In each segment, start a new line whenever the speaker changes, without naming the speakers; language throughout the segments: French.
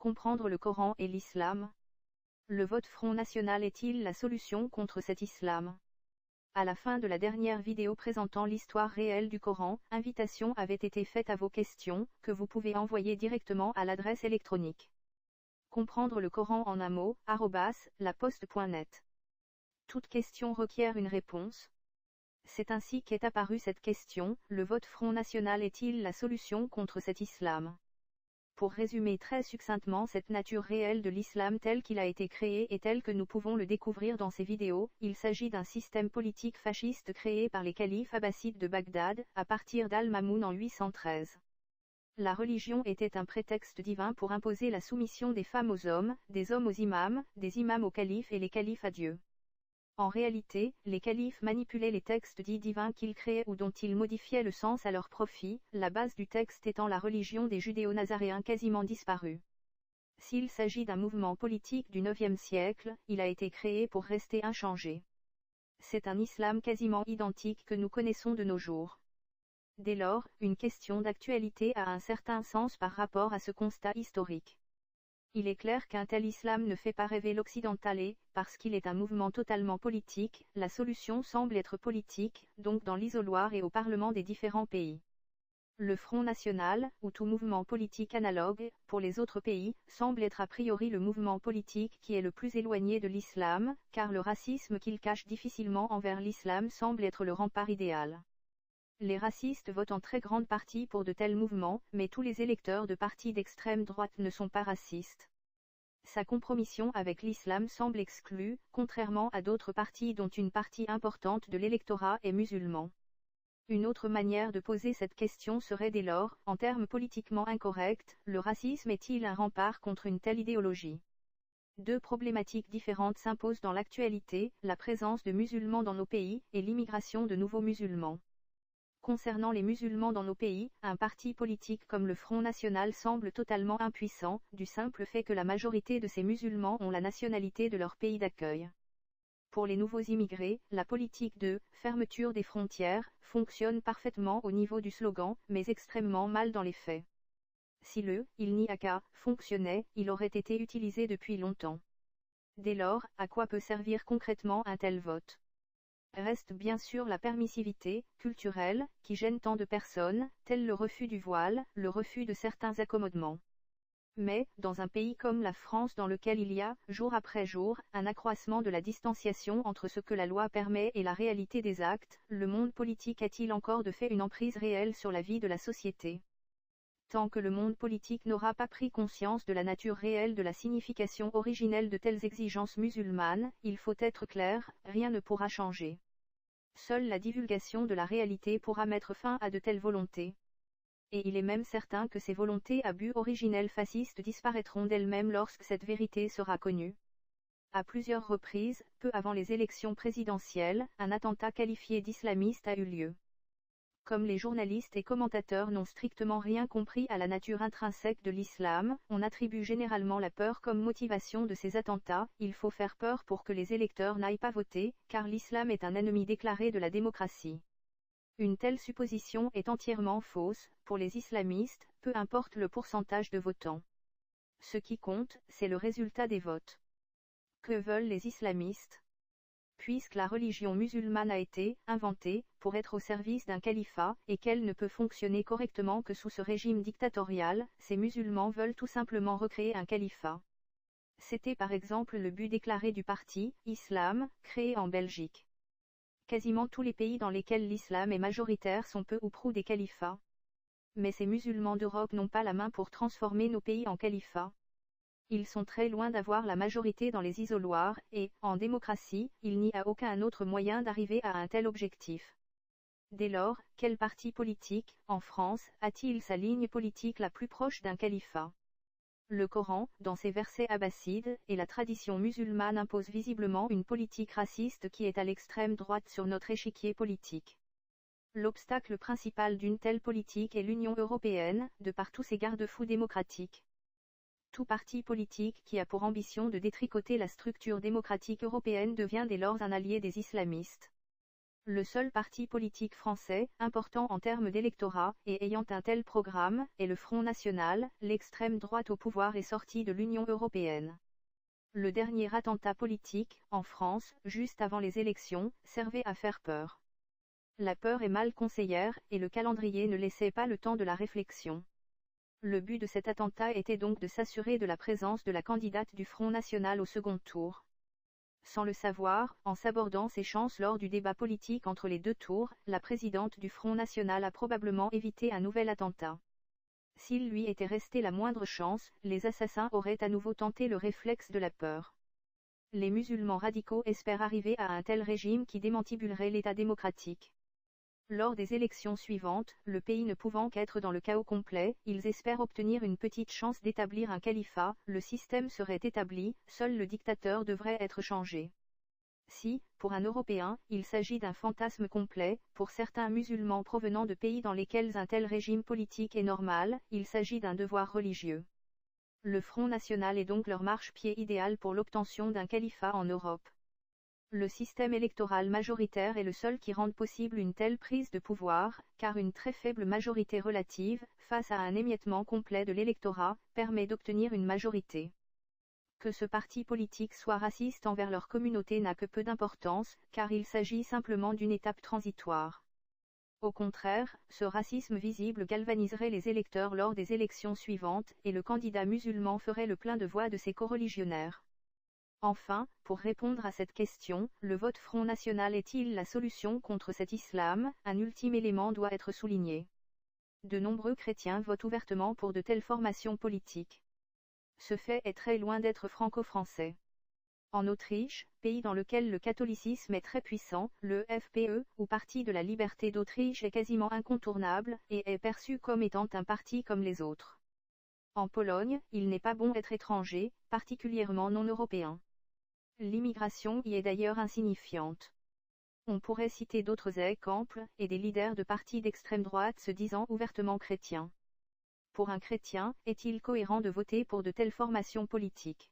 Comprendre le Coran et l'islam. Le vote Front National est-il la solution contre cet islam? À la fin de la dernière vidéo présentant l'histoire réelle du Coran, invitation avait été faite à vos questions, que vous pouvez envoyer directement à l'adresse électronique. Comprendre le Coran en un mot, @laposte.net. Toute question requiert une réponse. C'est ainsi qu'est apparue cette question, le vote Front National est-il la solution contre cet islam? Pour résumer très succinctement cette nature réelle de l'islam tel qu'il a été créé et tel que nous pouvons le découvrir dans ces vidéos, il s'agit d'un système politique fasciste créé par les califes abbassides de Bagdad, à partir d'Al-Mamoun en 813. La religion était un prétexte divin pour imposer la soumission des femmes aux hommes, des hommes aux imams, des imams aux califes et les califes à Dieu. En réalité, les califes manipulaient les textes dits divins qu'ils créaient ou dont ils modifiaient le sens à leur profit, la base du texte étant la religion des judéo-nazaréens quasiment disparue. S'il s'agit d'un mouvement politique du IXe siècle, il a été créé pour rester inchangé. C'est un islam quasiment identique que nous connaissons de nos jours. Dès lors, une question d'actualité a un certain sens par rapport à ce constat historique. Il est clair qu'un tel islam ne fait pas rêver l'occidental et, parce qu'il est un mouvement totalement politique, la solution semble être politique, donc dans l'isoloir et au Parlement des différents pays. Le Front National, ou tout mouvement politique analogue, pour les autres pays, semble être a priori le mouvement politique qui est le plus éloigné de l'islam, car le racisme qu'il cache difficilement envers l'islam semble être le rempart idéal. Les racistes votent en très grande partie pour de tels mouvements, mais tous les électeurs de partis d'extrême droite ne sont pas racistes. Sa compromission avec l'islam semble exclue, contrairement à d'autres partis dont une partie importante de l'électorat est musulman. Une autre manière de poser cette question serait dès lors, en termes politiquement incorrects, le racisme est-il un rempart contre une telle idéologie? Deux problématiques différentes s'imposent dans l'actualité, la présence de musulmans dans nos pays, et l'immigration de nouveaux musulmans. Concernant les musulmans dans nos pays, un parti politique comme le Front National semble totalement impuissant, du simple fait que la majorité de ces musulmans ont la nationalité de leur pays d'accueil. Pour les nouveaux immigrés, la politique de « fermeture des frontières » fonctionne parfaitement au niveau du slogan, mais extrêmement mal dans les faits. Si il n'y a qu'à fonctionnait, il aurait été utilisé depuis longtemps. Dès lors, à quoi peut servir concrètement un tel vote? Reste bien sûr la permissivité culturelle, qui gêne tant de personnes, tel le refus du voile, le refus de certains accommodements. Mais, dans un pays comme la France dans lequel il y a, jour après jour, un accroissement de la distanciation entre ce que la loi permet et la réalité des actes, le monde politique a-t-il encore de fait une emprise réelle sur la vie de la société? Tant que le monde politique n'aura pas pris conscience de la nature réelle de la signification originelle de telles exigences musulmanes, il faut être clair, rien ne pourra changer. Seule la divulgation de la réalité pourra mettre fin à de telles volontés. Et il est même certain que ces volontés à but originel fascistes disparaîtront d'elles-mêmes lorsque cette vérité sera connue. À plusieurs reprises, peu avant les élections présidentielles, un attentat qualifié d'islamiste a eu lieu. Comme les journalistes et commentateurs n'ont strictement rien compris à la nature intrinsèque de l'islam, on attribue généralement la peur comme motivation de ces attentats. Il faut faire peur pour que les électeurs n'aillent pas voter, car l'islam est un ennemi déclaré de la démocratie. Une telle supposition est entièrement fausse. Pour les islamistes, peu importe le pourcentage de votants. Ce qui compte, c'est le résultat des votes. Que veulent les islamistes? Puisque la religion musulmane a été inventée pour être au service d'un califat, et qu'elle ne peut fonctionner correctement que sous ce régime dictatorial, ces musulmans veulent tout simplement recréer un califat. C'était par exemple le but déclaré du parti Islam, créé en Belgique. Quasiment tous les pays dans lesquels l'islam est majoritaire sont peu ou prou des califats. Mais ces musulmans d'Europe n'ont pas la main pour transformer nos pays en califats. Ils sont très loin d'avoir la majorité dans les isoloirs, et, en démocratie, il n'y a aucun autre moyen d'arriver à un tel objectif. Dès lors, quel parti politique, en France, a-t-il sa ligne politique la plus proche d'un califat? Le Coran, dans ses versets abbassides, et la tradition musulmane imposent visiblement une politique raciste qui est à l'extrême droite sur notre échiquier politique. L'obstacle principal d'une telle politique est l'Union européenne, de par tous ses garde-fous démocratiques. Tout parti politique qui a pour ambition de détricoter la structure démocratique européenne devient dès lors un allié des islamistes. Le seul parti politique français, important en termes d'électorat, et ayant un tel programme, est le Front National. L'extrême droite au pouvoir est sortie de l'Union européenne. Le dernier attentat politique, en France, juste avant les élections, servait à faire peur. La peur est mal conseillère, et le calendrier ne laissait pas le temps de la réflexion. Le but de cet attentat était donc de s'assurer de la présence de la candidate du Front National au second tour. Sans le savoir, en sabordant ses chances lors du débat politique entre les deux tours, la présidente du Front National a probablement évité un nouvel attentat. S'il lui était resté la moindre chance, les assassins auraient à nouveau tenté le réflexe de la peur. Les musulmans radicaux espèrent arriver à un tel régime qui démantibulerait l'État démocratique. Lors des élections suivantes, le pays ne pouvant qu'être dans le chaos complet, ils espèrent obtenir une petite chance d'établir un califat. Le système serait établi, seul le dictateur devrait être changé. Si, pour un Européen, il s'agit d'un fantasme complet, pour certains musulmans provenant de pays dans lesquels un tel régime politique est normal, il s'agit d'un devoir religieux. Le Front National est donc leur marchepied idéal pour l'obtention d'un califat en Europe. Le système électoral majoritaire est le seul qui rende possible une telle prise de pouvoir, car une très faible majorité relative, face à un émiettement complet de l'électorat, permet d'obtenir une majorité. Que ce parti politique soit raciste envers leur communauté n'a que peu d'importance, car il s'agit simplement d'une étape transitoire. Au contraire, ce racisme visible galvaniserait les électeurs lors des élections suivantes, et le candidat musulman ferait le plein de voix de ses coreligionnaires. Enfin, pour répondre à cette question, le vote Front National est-il la solution contre cet islam? Un ultime élément doit être souligné. De nombreux chrétiens votent ouvertement pour de telles formations politiques. Ce fait est très loin d'être franco-français. En Autriche, pays dans lequel le catholicisme est très puissant, le FPE, ou Parti de la liberté d'Autriche, est quasiment incontournable, et est perçu comme étant un parti comme les autres. En Pologne, il n'est pas bon d'être étranger, particulièrement non européen. L'immigration y est d'ailleurs insignifiante. On pourrait citer d'autres exemples, et des leaders de partis d'extrême droite se disant ouvertement chrétiens. Pour un chrétien, est-il cohérent de voter pour de telles formations politiques?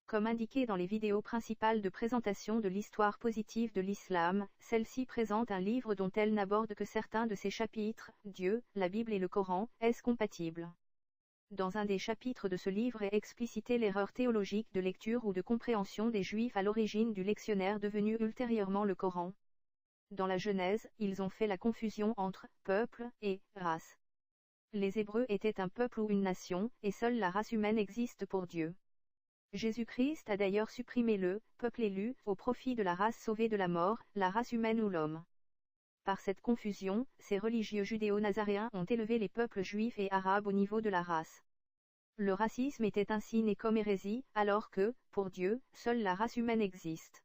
Comme indiqué dans les vidéos principales de présentation de l'histoire positive de l'islam, celle-ci présente un livre dont elle n'aborde que certains de ses chapitres. Dieu, la Bible et le Coran, est-ce compatible? Dans un des chapitres de ce livre est explicitée l'erreur théologique de lecture ou de compréhension des Juifs à l'origine du lectionnaire devenu ultérieurement le Coran. Dans la Genèse, ils ont fait la confusion entre « peuple » et « race ». Les Hébreux étaient un peuple ou une nation, et seule la race humaine existe pour Dieu. Jésus-Christ a d'ailleurs supprimé le « peuple élu » au profit de la race sauvée de la mort, la race humaine ou l'homme. Par cette confusion, ces religieux judéo-nazaréens ont élevé les peuples juifs et arabes au niveau de la race. Le racisme était ainsi né comme hérésie, alors que, pour Dieu, seule la race humaine existe.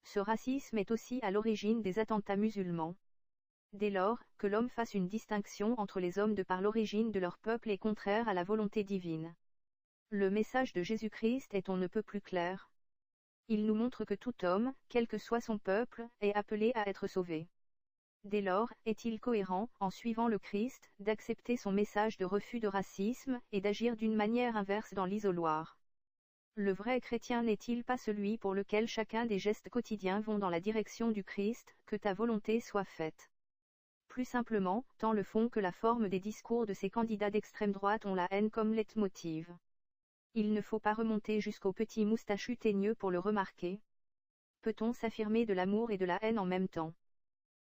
Ce racisme est aussi à l'origine des attentats musulmans. Dès lors, que l'homme fasse une distinction entre les hommes de par l'origine de leur peuple est contraire à la volonté divine. Le message de Jésus-Christ est on ne peut plus clair. Il nous montre que tout homme, quel que soit son peuple, est appelé à être sauvé. Dès lors, est-il cohérent, en suivant le Christ, d'accepter son message de refus de racisme, et d'agir d'une manière inverse dans l'isoloir? Le vrai chrétien n'est-il pas celui pour lequel chacun des gestes quotidiens vont dans la direction du Christ, que ta volonté soit faite? Plus simplement, tant le fond que la forme des discours de ces candidats d'extrême droite ont la haine comme leitmotiv. Il ne faut pas remonter jusqu'au petit moustachu teigneux pour le remarquer. Peut-on s'affirmer de l'amour et de la haine en même temps?